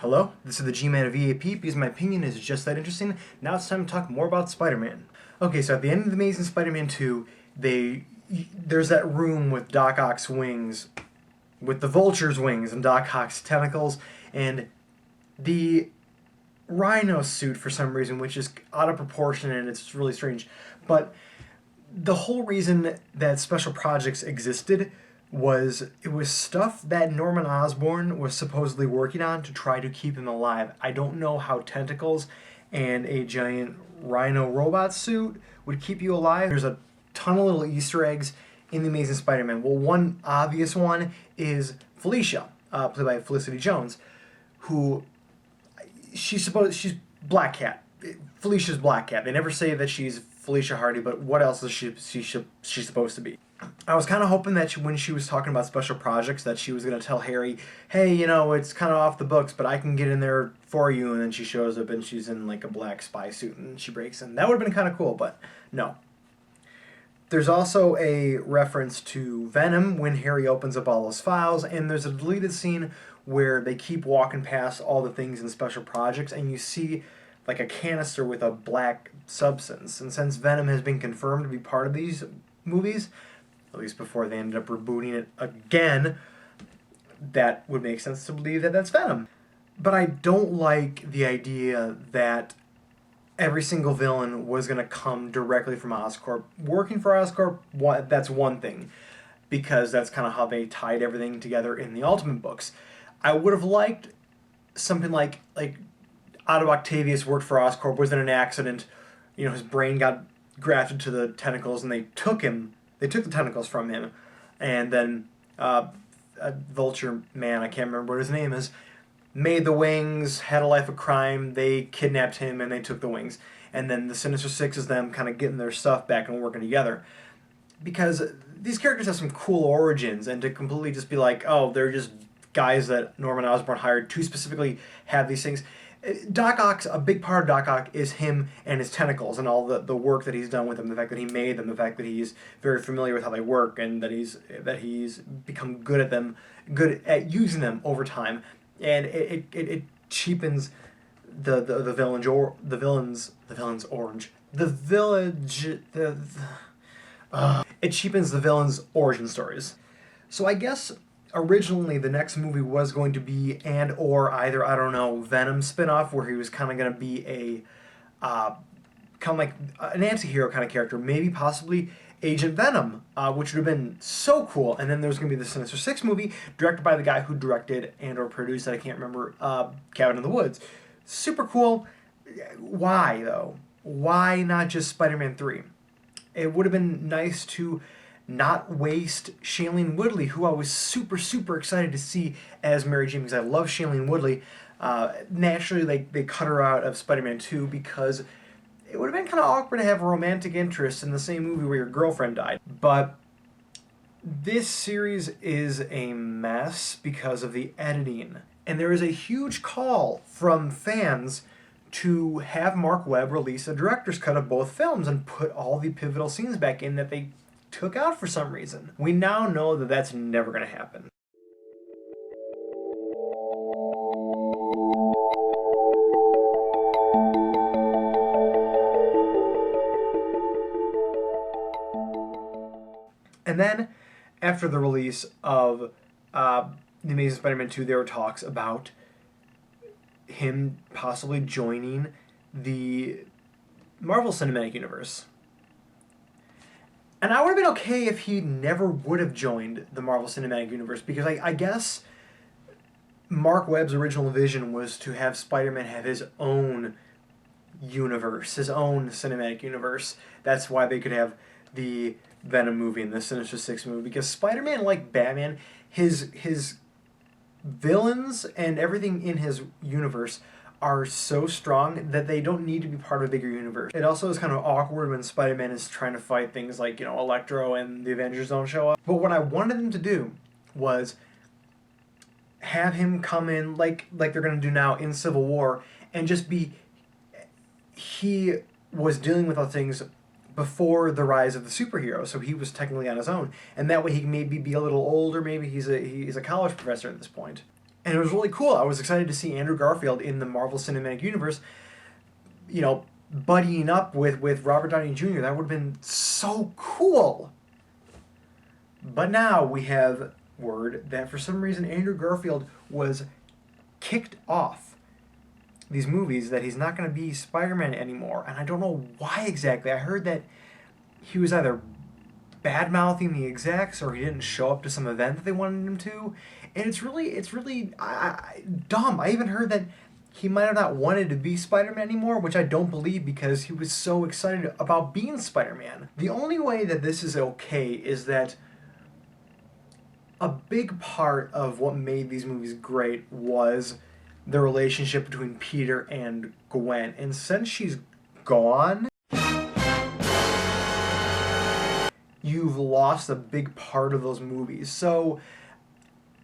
Hello, this is the G-Man of EAP because my opinion is just that interesting. Now it's time to talk more about Spider-Man. Okay, so at the end of The Amazing Spider-Man 2, there's that room with Doc Ock's wings, with the Vulture's wings and Doc Ock's tentacles, and the Rhino suit for some reason, which is out of proportion and it's really strange. But the whole reason that special projects existed was it was stuff that Norman Osborn was supposedly working on to try to keep him alive. I don't know how tentacles and a giant rhino robot suit would keep you alive. There's a ton of little Easter eggs in The Amazing Spider-Man. Well, one obvious one is Felicia, played by Felicity Jones, who she's Black Cat. Felicia's Black Cat. They never say that she's Felicia Hardy, but what else is she's supposed to be? I was kind of hoping that when she was talking about special projects that she was going to tell Harry, hey, it's kind of off the books, but I can get in there for you, and then she shows up and she's in like a black spy suit and she breaks in. That would have been kind of cool, but no. There's also a reference to Venom when Harry opens up all those files, and there's a deleted scene where they keep walking past all the things in special projects and you see like a canister with a black substance. And since Venom has been confirmed to be part of these movies, at least before they ended up rebooting it again, that would make sense to believe that that's Venom. But I don't like the idea that every single villain was going to come directly from Oscorp. Working for Oscorp, that's one thing, because that's kind of how they tied everything together in the Ultimate books. I would have liked something like Otto Octavius worked for Oscorp, was in an accident, his brain got grafted to the tentacles, and they took the tentacles from him, and then a Vulture man, I can't remember what his name is, made the wings, had a life of crime, they kidnapped him, and they took the wings. And then the Sinister Six is them kind of getting their stuff back and working together. Because these characters have some cool origins, and to completely just be like, oh, they're just guys that Norman Osborn hired to specifically have these things. Doc Ock's, a big part of Doc Ock is him and his tentacles and all the work that he's done with them, the fact that he made them, the fact that he's very familiar with how they work, and that he's become good at them, good at using them over time, and it cheapens the villain's orange. It cheapens the villain's origin stories. So I guess originally the next movie was going to be either, I don't know, Venom spinoff, where he was kind of going to be a kind of like an anti-hero kind of character, maybe possibly Agent Venom, which would have been so cool. And then there was going to be the Sinister Six movie, directed by the guy who directed and or produced, I can't remember, Cabin in the Woods. Super cool. Why, though? Why not just Spider-Man 3? It would have been nice to not waste Shailene Woodley, who I was super, super excited to see as Mary Jane, because I love Shailene Woodley. Naturally, they cut her out of Spider-Man 2 because it would have been kind of awkward to have a romantic interest in the same movie where your girlfriend died. But this series is a mess because of the editing. And there is a huge call from fans to have Mark Webb release a director's cut of both films and put all the pivotal scenes back in that they took out for some reason. We now know that that's never going to happen. And then, after the release of The Amazing Spider-Man 2, there were talks about him possibly joining the Marvel Cinematic Universe. And I would have been okay if he never would have joined the Marvel Cinematic Universe, because I guess Mark Webb's original vision was to have Spider-Man have his own universe, his own cinematic universe. That's why they could have the Venom movie and the Sinister Six movie, because Spider-Man, like Batman, his villains and everything in his universe are so strong that they don't need to be part of a bigger universe. It also is kind of awkward when Spider-Man is trying to fight things like, Electro and the Avengers don't show up. But what I wanted them to do was have him come in like they're going to do now in Civil War, and just be, he was dealing with other things before the rise of the superhero, so he was technically on his own, and that way he can maybe be a little older, maybe he's a college professor at this point. And it was really cool. I was excited to see Andrew Garfield in the Marvel Cinematic Universe, you know, buddying up with Robert Downey Jr. That would have been so cool. But now we have word that for some reason Andrew Garfield was kicked off these movies, that he's not going to be Spider-Man anymore. And I don't know why exactly. I heard that he was either bad-mouthing the execs or he didn't show up to some event that they wanted him to. And it's really dumb. I even heard that he might have not wanted to be Spider-Man anymore, which I don't believe because he was so excited about being Spider-Man. The only way that this is okay is that a big part of what made these movies great was the relationship between Peter and Gwen. And since she's gone, you've lost a big part of those movies. So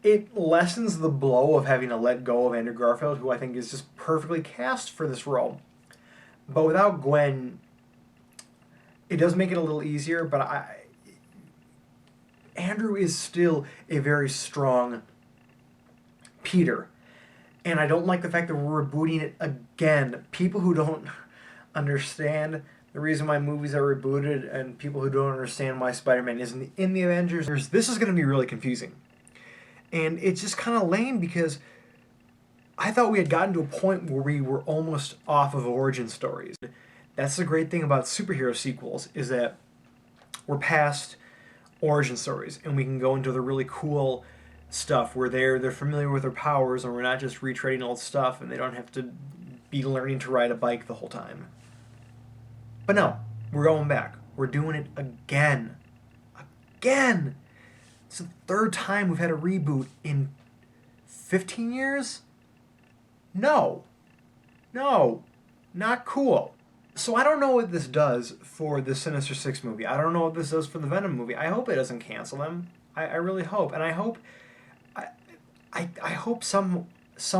it lessens the blow of having to let go of Andrew Garfield, who I think is just perfectly cast for this role. But without Gwen, it does make it a little easier, but Andrew is still a very strong Peter. And I don't like the fact that we're rebooting it again. People who don't understand the reason why movies are rebooted and people who don't understand why Spider-Man isn't in the Avengers, this is going to be really confusing. And it's just kind of lame because I thought we had gotten to a point where we were almost off of origin stories. That's the great thing about superhero sequels, is that we're past origin stories and we can go into the really cool stuff where they're familiar with their powers and we're not just retreading old stuff and they don't have to be learning to ride a bike the whole time. But no, we're going back. We're doing it again. Again! It's the third time we've had a reboot in 15 years? No. No. Not cool. So I don't know what this does for the Sinister Six movie. I don't know what this does for the Venom movie. I hope it doesn't cancel them. I really hope. And I hope I hope some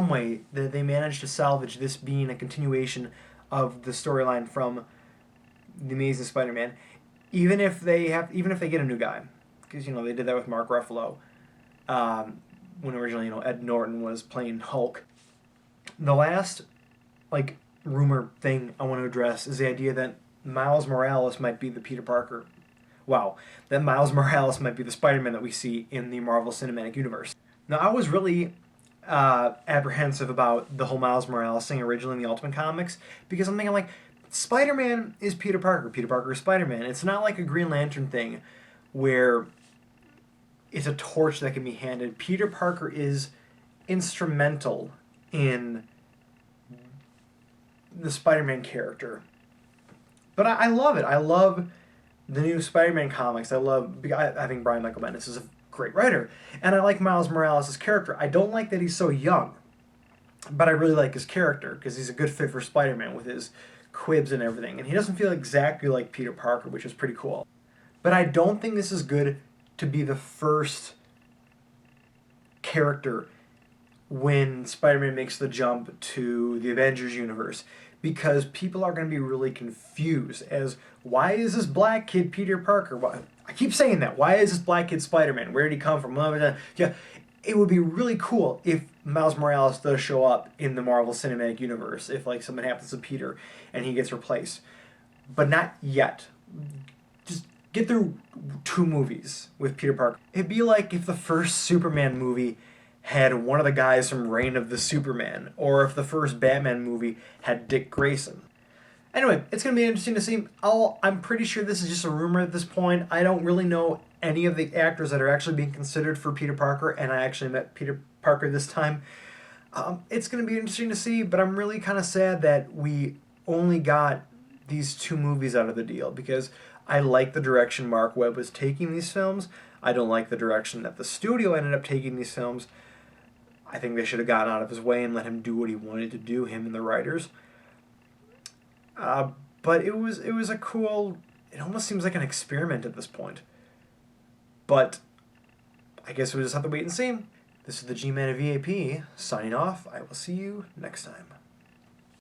way that they manage to salvage this being a continuation of the storyline from The Amazing Spider-Man, even if they get a new guy, because they did that with Mark Ruffalo when originally Ed Norton was playing Hulk. The last rumor thing I want to address is the idea that Miles Morales might be the Peter Parker. Wow, that Miles Morales might be the Spider-Man that we see in the Marvel Cinematic Universe. Now, I was really apprehensive about the whole Miles Morales thing originally in the Ultimate Comics because I'm thinking Spider-Man is Peter Parker. Peter Parker is Spider-Man. It's not like a Green Lantern thing where it's a torch that can be handed. Peter Parker is instrumental in the Spider-Man character. But I love it. I love the new Spider-Man comics. I think Brian Michael Bendis is a great writer. And I like Miles Morales' character. I don't like that he's so young. But I really like his character because he's a good fit for Spider-Man with his quibs and everything. And he doesn't feel exactly like Peter Parker, which is pretty cool. But I don't think this is good to be the first character when Spider-Man makes the jump to the Avengers universe, because people are going to be really confused as why is this black kid Peter Parker? Why, I keep saying that. Why is this black kid Spider-Man? Where did he come from? Yeah, it would be really cool if Miles Morales does show up in the Marvel Cinematic Universe, if something happens to Peter and he gets replaced. But not yet. Just get through 2 movies with Peter Parker. It'd be like if the first Superman movie had one of the guys from Reign of the Superman, or if the first Batman movie had Dick Grayson. Anyway, it's going to be interesting to see. I'm pretty sure this is just a rumor at this point. I don't really know any of the actors that are actually being considered for Peter Parker, and I actually met Peter Parker this time. It's going to be interesting to see, but I'm really kind of sad that we only got these 2 movies out of the deal, because I like the direction Mark Webb was taking these films. I don't like the direction that the studio ended up taking these films. I think they should have gotten out of his way and let him do what he wanted to do, him and the writers. But it was a cool... It almost seems like an experiment at this point. But I guess we just have to wait and see. This is the G-Man of VAP, signing off. I will see you next time.